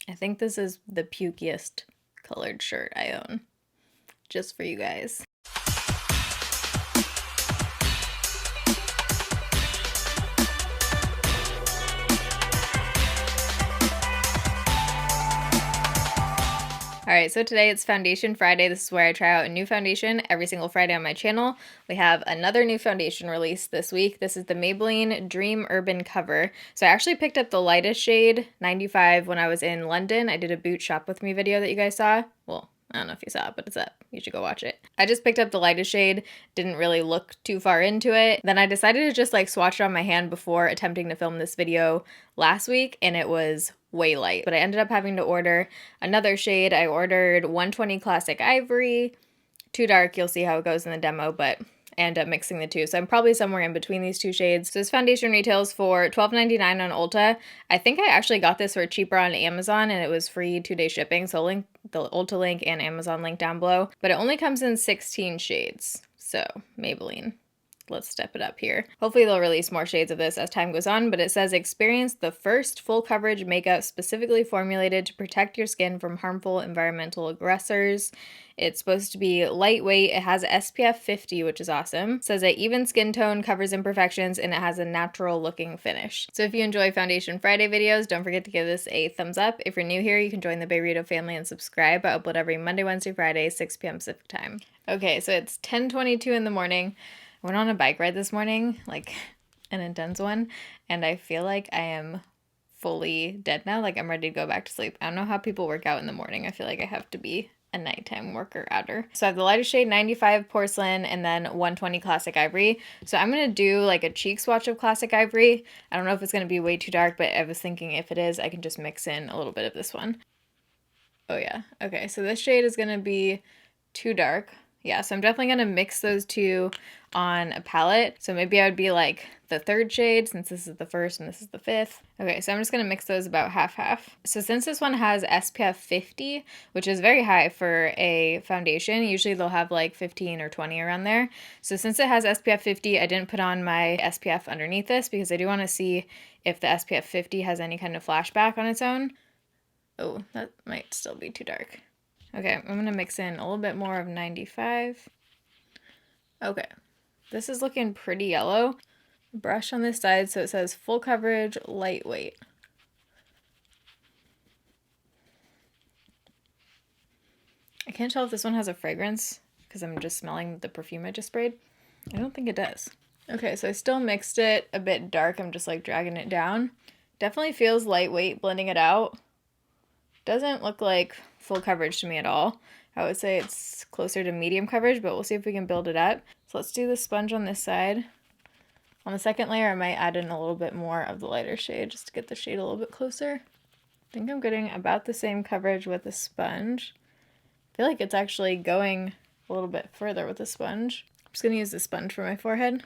I think this is the pukiest colored shirt I own, just for you guys. Alright, so today it's Foundation Friday. This is where I try out a new foundation every single Friday on my channel. We have another new foundation released this week. This is the Maybelline Dream Urban Cover. So I actually picked up the lightest shade, 95, when I was in London. I did a boot shop with me video that you guys saw. Well, I don't know if you saw it, but it's up. You should go watch it. I just picked up the lightest shade, didn't really look too far into it. Then I decided to just like swatch it on my hand before attempting to film this video last week, and it was way light. But I ended up having to order another shade. I ordered 120 Classic Ivory, too dark. You'll see how it goes in the demo, but I end up mixing the two. So I'm probably somewhere in between these two shades. So this foundation retails for $12.99 on Ulta. I think I actually got this for cheaper on Amazon, and it was free 2-day shipping. So I'll link the Ulta link and Amazon link down below. But it only comes in 16 shades. So Maybelline, let's step it up here. Hopefully they'll release more shades of this as time goes on, but it says experience the first full coverage makeup specifically formulated to protect your skin from harmful environmental aggressors. It's supposed to be lightweight. It has SPF 50, which is awesome. It says that even skin tone covers imperfections, and it has a natural looking finish. So if you enjoy Foundation Friday videos, don't forget to give this a thumbs up. If you're new here, you can join the Bayrito family and subscribe. I upload every Monday, Wednesday, Friday, 6 p.m. Pacific time. Okay, so it's 10:22 in the morning. I went on a bike ride this morning, like an intense one, and I feel like I am fully dead now. Like I'm ready to go back to sleep. I don't know how people work out in the morning. I feel like I have to be a nighttime worker outer. So I have the lightest shade, 95 Porcelain, and then 120 Classic Ivory. So I'm going to do like a cheek swatch of Classic Ivory. I don't know if it's going to be way too dark, but I was thinking if it is, I can just mix in a little bit of this one. Oh yeah. Okay, so this shade is going to be too dark. Yeah, so I'm definitely going to mix those two on a palette. So maybe I would be like the third shade, since this is the first and this is the fifth. Okay, so I'm just going to mix those about half-half. So since this one has SPF 50, which is very high for a foundation, usually they'll have like 15 or 20 around there. So since it has SPF 50, I didn't put on my SPF underneath this because I do want to see if the SPF 50 has any kind of flashback on its own. Oh, that might still be too dark. Okay, I'm going to mix in a little bit more of 95. Okay, this is looking pretty yellow. Brush on this side, so it says full coverage, lightweight. I can't tell if this one has a fragrance because I'm just smelling the perfume I just sprayed. I don't think it does. Okay, so I still mixed it a bit dark. I'm just like dragging it down. Definitely feels lightweight blending it out. Doesn't look like full coverage to me at all. I would say it's closer to medium coverage, but we'll see if we can build it up. So let's do the sponge on this side. On the second layer, I might add in a little bit more of the lighter shade just to get the shade a little bit closer. I think I'm getting about the same coverage with the sponge. I feel like it's actually going a little bit further with the sponge. I'm just gonna use the sponge for my forehead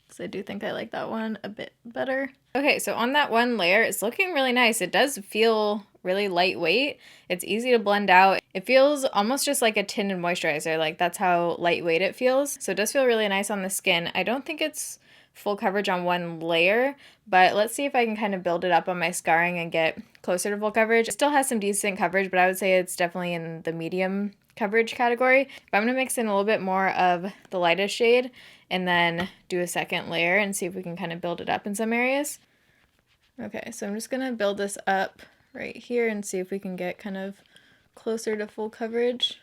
because I do think I like that one a bit better. Okay, so on that one layer, it's looking really nice. It does feel really lightweight. It's easy to blend out. It feels almost just like a tinted moisturizer. Like that's how lightweight it feels. So it does feel really nice on the skin. I don't think it's full coverage on one layer, but let's see if I can kind of build it up on my scarring and get closer to full coverage. It still has some decent coverage, but I would say it's definitely in the medium coverage category. But I'm going to mix in a little bit more of the lightest shade and then do a second layer and see if we can kind of build it up in some areas. Okay, so I'm just going to build this up right here and see if we can get kind of closer to full coverage.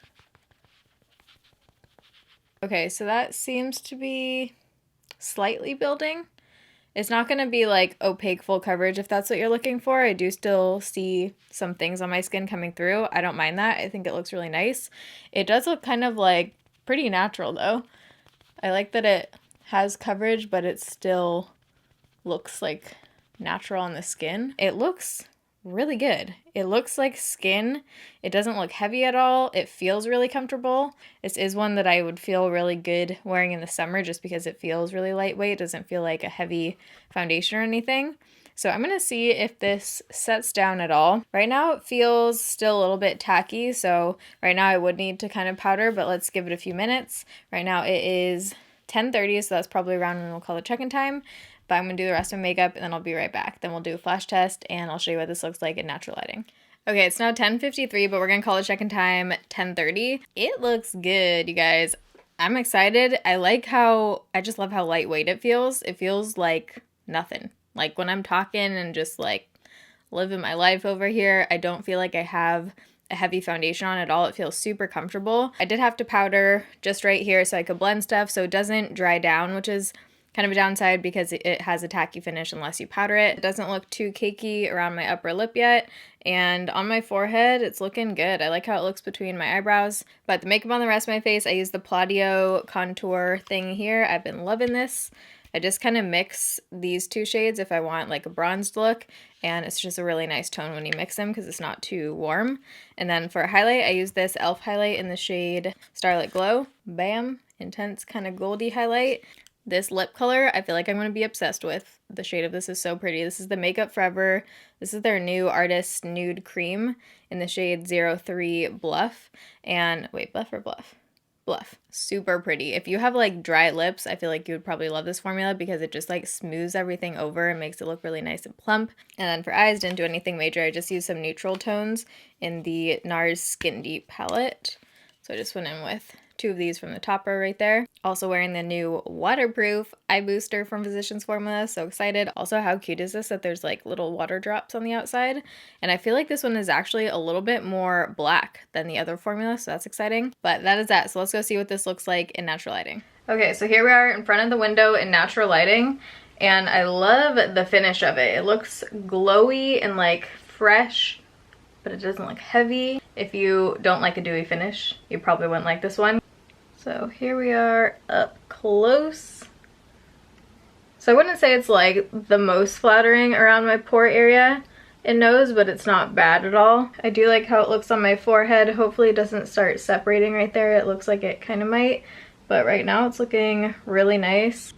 Okay, so that seems to be slightly building. It's not going to be like opaque full coverage if that's what you're looking for. I do still see some things on my skin coming through. I don't mind that. I think it looks really nice. It does look kind of like pretty natural though. I like that it has coverage, but it still looks like natural on the skin. It looks really good. It looks like skin. It doesn't look heavy at all. It feels really comfortable. This is one that I would feel really good wearing in the summer just because it feels really lightweight. It doesn't feel like a heavy foundation or anything. So I'm going to see if this sets down at all. Right now it feels still a little bit tacky, so right now I would need to kind of powder, but let's give it a few minutes. Right now it is 10:30, so that's probably around when we'll call it check-in time. But I'm going to do the rest of my makeup and then I'll be right back. Then we'll do a flash test and I'll show you what this looks like in natural lighting. Okay, it's now 10:53, but we're gonna call the check-in time 10:30. It looks good, you guys. I'm excited. I just love how lightweight it feels. It feels like nothing. Like when I'm talking and just like living my life over here, I don't feel like I have a heavy foundation on at all. It feels super comfortable. I did have to powder just right here so I could blend stuff so it doesn't dry down, which is kind of a downside because it has a tacky finish unless you powder it. It doesn't look too cakey around my upper lip yet, and on my forehead it's looking good. I like how it looks between my eyebrows. But the makeup on the rest of my face, I use the Plaudio contour thing here. I've been loving this. I just kind of mix these two shades if I want like a bronzed look, and it's just a really nice tone when you mix them because it's not too warm. And then for a highlight, I use this e.l.f. highlight in the shade Starlit Glow. Bam! Intense kind of goldy highlight. This lip color, I feel like I'm going to be obsessed with. The shade of this is so pretty. This is the Makeup Forever. This is their new Artist Nude Cream in the shade 03 Bluff. And, wait, Bluff or Bluff? Bluff. Super pretty. If you have like dry lips, I feel like you would probably love this formula because it just like smooths everything over and makes it look really nice and plump. And then for eyes, didn't do anything major. I just used some neutral tones in the NARS Skin Deep palette. So I just went in with 2 of these from the topper right there. Also wearing the new waterproof eye booster from Physicians Formula. So excited. Also, how cute is this that there's like little water drops on the outside? And I feel like this one is actually a little bit more black than the other formula, so that's exciting. But that is that. So let's go see what this looks like in natural lighting. Okay, so here we are in front of the window in natural lighting, and I love the finish of it. It looks glowy and like fresh, but it doesn't look heavy. If you don't like a dewy finish, you probably wouldn't like this one. So here we are up close. So I wouldn't say it's like the most flattering around my pore area and nose, but it's not bad at all. I do like how it looks on my forehead. Hopefully it doesn't start separating right there. It looks like it kind of might, but right now it's looking really nice.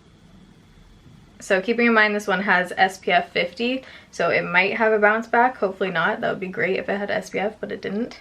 So keeping in mind this one has SPF 50, so it might have a bounce back. Hopefully not. That would be great if it had SPF, but it didn't.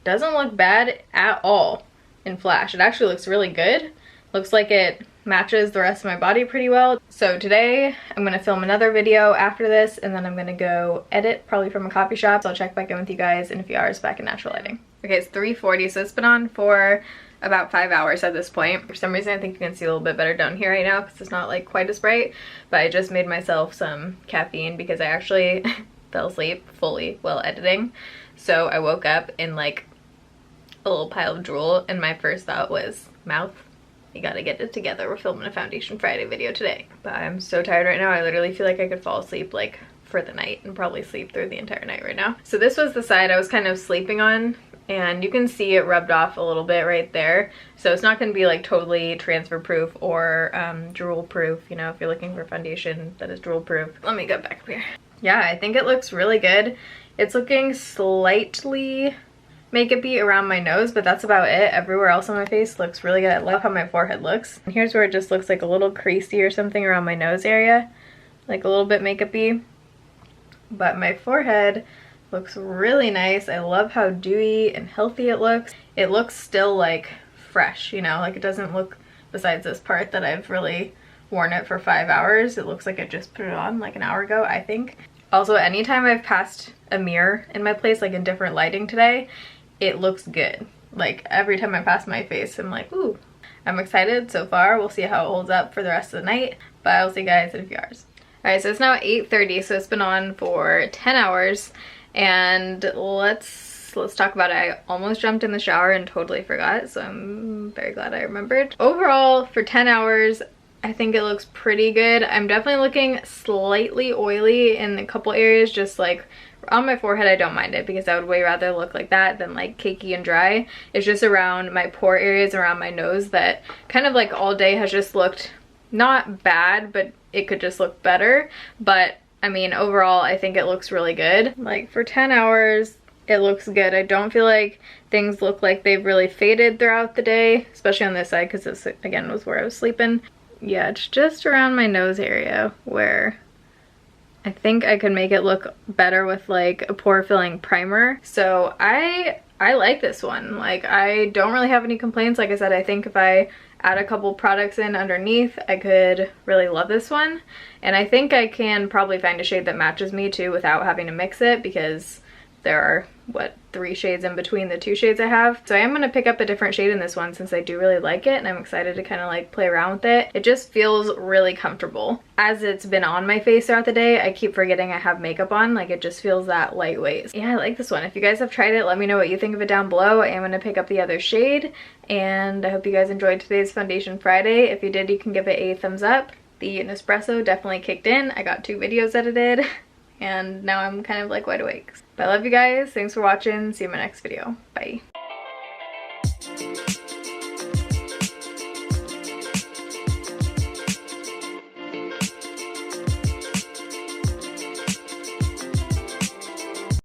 Doesn't look bad at all in flash. It actually looks really good. Looks like it matches the rest of my body pretty well. So today I'm gonna film another video after this, and then I'm gonna go edit probably from a coffee shop. So I'll check back in with you guys in a few hours back in natural lighting. Okay, it's 3:40, so it's been on for about 5 hours at this point. For some reason I think you can see a little bit better down here right now because it's not like quite as bright, but I just made myself some caffeine because I actually fell asleep fully while editing. So I woke up in like a little pile of drool, and my first thought was, mouth, you gotta get it together. We're filming a Foundation Friday video today. But I'm so tired right now. I literally feel like I could fall asleep like for the night and probably sleep through the entire night right now. So this was the side I was kind of sleeping on, and you can see it rubbed off a little bit right there. So it's not gonna be like totally transfer proof or drool proof, you know, if you're looking for foundation that is drool proof. Let me go back up here. Yeah, I think it looks really good. It's looking slightly makeup-y around my nose, but that's about it. Everywhere else on my face looks really good. I love how my forehead looks. And here's where it just looks like a little creasy or something around my nose area, like a little bit makeup-y. But my forehead looks really nice. I love how dewy and healthy it looks. It looks still like fresh, you know, like it doesn't look, besides this part that I've really worn it for 5 hours, it looks like I just put it on like an hour ago, I think. Also, anytime I've passed a mirror in my place, like in different lighting today, it looks good. Like every time I pass my face, I'm like, ooh. I'm excited so far. We'll see how it holds up for the rest of the night, but I'll see you guys in a few hours. Alright, so it's now 8:30, so it's been on for 10 hours, and let's talk about it. I almost jumped in the shower and totally forgot, so I'm very glad I remembered. Overall, for 10 hours, I think it looks pretty good. I'm definitely looking slightly oily in a couple areas, just like on my forehead. I don't mind it because I would way rather look like that than like cakey and dry. It's just around my pore areas, around my nose, that kind of like all day has just looked not bad, but it could just look better. But I mean, overall, I think it looks really good. Like for 10 hours, it looks good. I don't feel like things look like they've really faded throughout the day, especially on this side because this, again, was where I was sleeping. Yeah, it's just around my nose area where I think I could make it look better with like a pore filling primer. So I like this one. Like I don't really have any complaints. Like I said, I think if I add a couple products in underneath, I could really love this one. And I think I can probably find a shade that matches me too without having to mix it, because there are, what, 3 shades in between the 2 shades I have. So I am going to pick up a different shade in this one since I do really like it, and I'm excited to kind of like play around with it. It just feels really comfortable. As it's been on my face throughout the day, I keep forgetting I have makeup on. Like, it just feels that lightweight. Yeah, I like this one. If you guys have tried it, let me know what you think of it down below. I am going to pick up the other shade, and I hope you guys enjoyed today's Foundation Friday. If you did, you can give it a thumbs up. The Nespresso definitely kicked in. I got 2 videos edited, and now I'm kind of like wide awake. But I love you guys. Thanks for watching. See you in my next video. Bye.